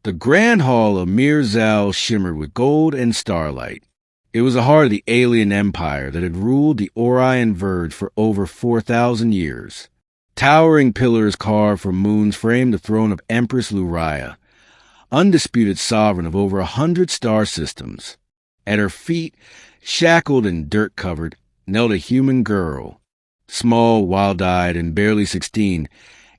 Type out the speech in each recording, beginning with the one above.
The grand hall of Mirzal shimmered with gold and starlight. It was the heart of the alien empire that had ruled the Orion Verge for over 4,000 years. Towering pillars carved from moons framed the throne of Empress Luria, undisputed sovereign of over 100 star systems. At her feet, shackled and dirt-covered, knelt a human girl. Small, wild-eyed, and barely 16,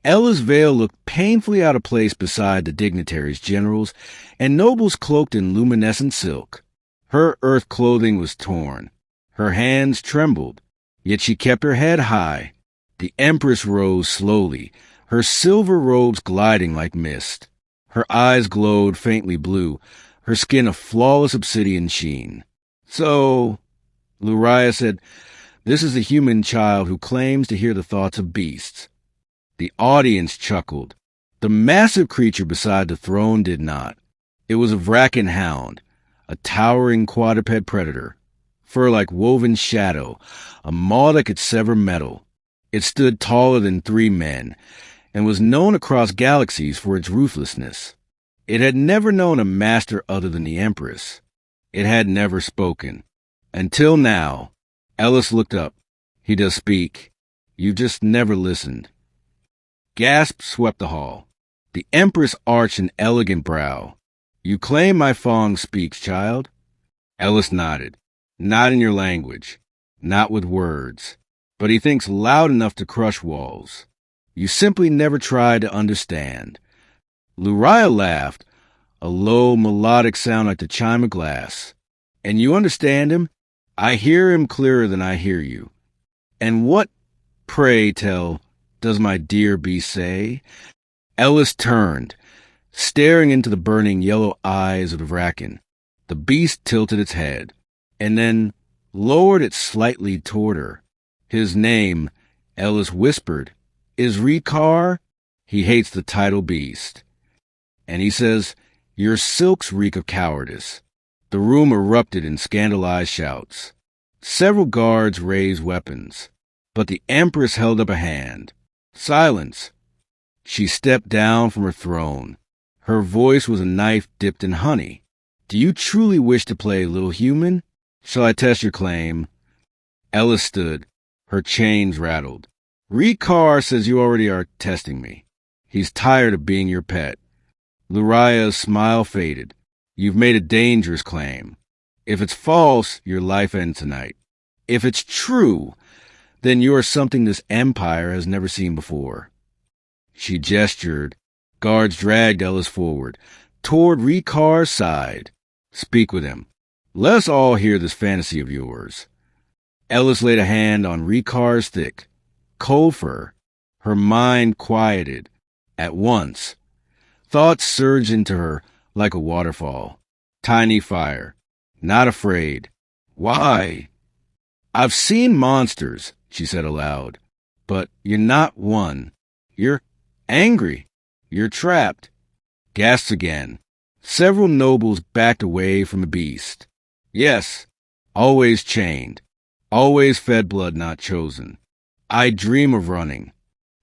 Ella's veil looked painfully out of place beside the dignitaries, generals, and nobles cloaked in luminescent silk. Her earth clothing was torn. Her hands trembled, yet she kept her head high. The Empress rose slowly, her silver robes gliding like mist. Her eyes glowed faintly blue, her skin a flawless obsidian sheen. "So," Luria said, "this is a human child who claims to hear the thoughts of beasts." The audience chuckled. The massive creature beside the throne did not. It was a Vrakan hound, a towering quadruped predator, fur like woven shadow, a maw that could sever metal. It stood taller than 3 men, and was known across galaxies for its ruthlessness. It had never known a master other than the Empress. It had never spoken. Until now. Ellis looked up. "He does speak. You just never listened." Gasps swept the hall. The Empress arched an elegant brow. "You claim my Fang speaks, child?" Ellis nodded. "Not in your language. Not with words. But he thinks loud enough to crush walls. You simply never tried to understand." Luria laughed, a low, melodic sound like the chime of glass. "And you understand him? I hear him clearer than I hear you. And what, pray tell, does my dear beast say?" Ellis turned, staring into the burning yellow eyes of the Vrakan. The beast tilted its head, and then lowered it slightly toward her. "His name," Ellis whispered, "is Rikar. He hates the title beast. And he says, your silks reek of cowardice." The room erupted in scandalized shouts. Several guards raised weapons, but the Empress held up a hand. "Silence." She stepped down from her throne. Her voice was a knife dipped in honey. "Do you truly wish to play little human? Shall I test your claim?" Ella stood. Her chains rattled. "Rikar says you already are testing me. He's tired of being your pet." Luria's smile faded. "You've made a dangerous claim. If it's false, your life ends tonight. If it's true, then you are something this empire has never seen before." She gestured. Guards dragged Ellis forward, toward Rikar's side. "Speak with him. Let us all hear this fantasy of yours." Ellis laid a hand on Rikar's thick, cold fur. Her mind quieted. At once, thoughts surged into her like a waterfall. Tiny fire. Not afraid. "Why?" "I've seen monsters," she said aloud. "But you're not one. You're angry. You're trapped." Gasps again. Several nobles backed away from the beast. "Yes, always chained. Always fed blood not chosen. I dream of running.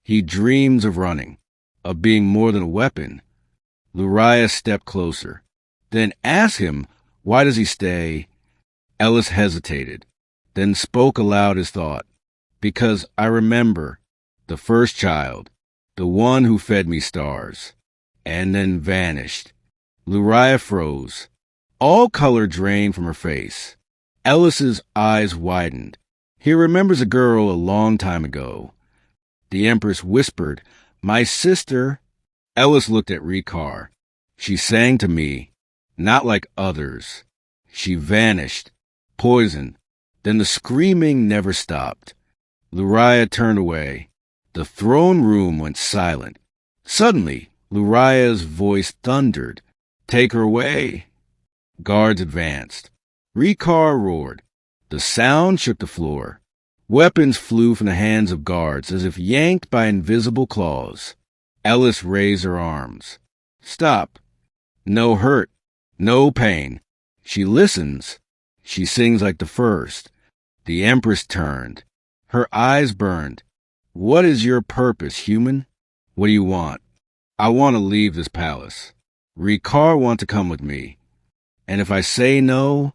He dreams of running. Of being more than a weapon." Luria stepped closer. "Then ask him, why does he stay?" Ellis hesitated, then spoke aloud his thought. "Because I remember the first child, the one who fed me stars, and then vanished." Luria froze. All color drained from her face. Ellis's eyes widened. He remembers a girl a long time ago. The Empress whispered, "My sister." Ellis looked at Rikar. "She sang to me, not like others. She vanished, poisoned. Then the screaming never stopped." Luria turned away. The throne room went silent. Suddenly, Luria's voice thundered, "Take her away." Guards advanced. Rikar roared. The sound shook the floor. Weapons flew from the hands of guards as if yanked by invisible claws. Ellis raised her arms. "Stop. No hurt. No pain. She listens. She sings like the first." The Empress turned. Her eyes burned. "What is your purpose, human? What do you want?" "I want to leave this palace." Ricard want to come with me. And if I say no,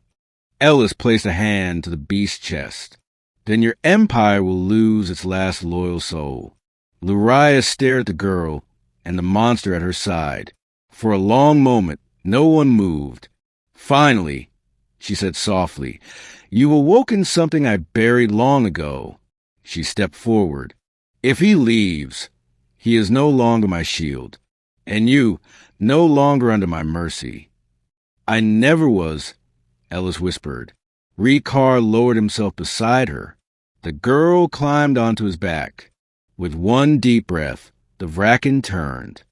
Ellis placed a hand to the beast's chest. Then your empire will lose its last loyal soul. Lurias stared at the girl and the monster at her side. For a long moment, no one moved. Finally, she said softly, "You awoken something I buried long ago." She stepped forward. "If he leaves, he is no longer my shield, and you, no longer under my mercy." "I never was," Ellis whispered. Ricard lowered himself beside her. The girl climbed onto his back. With one deep breath, the Vraken turned,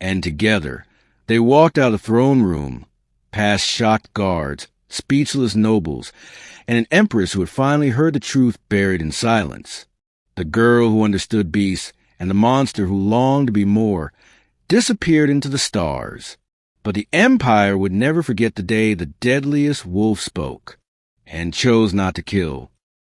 and together they walked out of the throne room, past shocked guards, speechless nobles, and an empress who had finally heard the truth buried in silence. The girl who understood beasts and the monster who longed to be more disappeared into the stars. But the Empire would never forget the day the deadliest wolf spoke and chose not to kill.